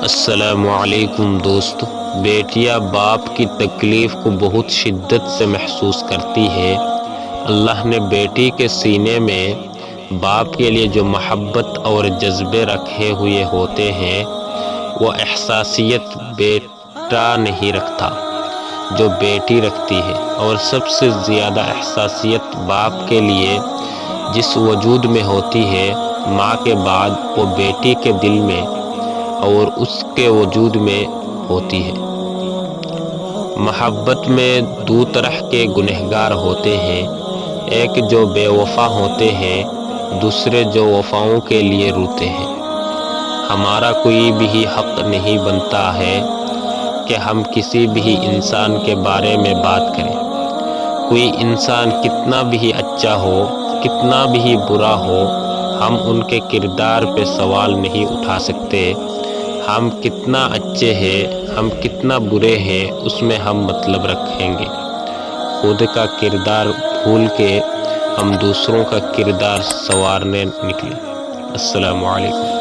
السلام علیکم دوستو، بیٹیاں باپ کی تکلیف کو بہت شدت سے محسوس کرتی ہے۔ اللہ نے بیٹی کے سینے میں باپ کے لیے جو محبت اور جذبے رکھے ہوئے ہوتے ہیں وہ احساسیت بیٹا نہیں رکھتا جو بیٹی رکھتی ہے، اور سب سے زیادہ احساسیت باپ کے لیے جس وجود میں ہوتی ہے ماں کے بعد، وہ بیٹی کے دل میں اور اس کے وجود میں ہوتی ہے۔ محبت میں دو طرح کے گنہگار ہوتے ہیں، ایک جو بے وفا ہوتے ہیں، دوسرے جو وفاؤں کے لیے روتے ہیں۔ ہمارا کوئی بھی حق نہیں بنتا ہے کہ ہم کسی بھی انسان کے بارے میں بات کریں۔ کوئی انسان کتنا بھی اچھا ہو، کتنا بھی برا ہو، ہم ان کے کردار پہ سوال نہیں اٹھا سکتے۔ ہم کتنا اچھے ہیں، ہم کتنا برے ہیں، اس میں ہم مطلب رکھیں گے۔ خود کا کردار بھول کے ہم دوسروں کا کردار سنوارنے نکلے۔ السلام علیکم۔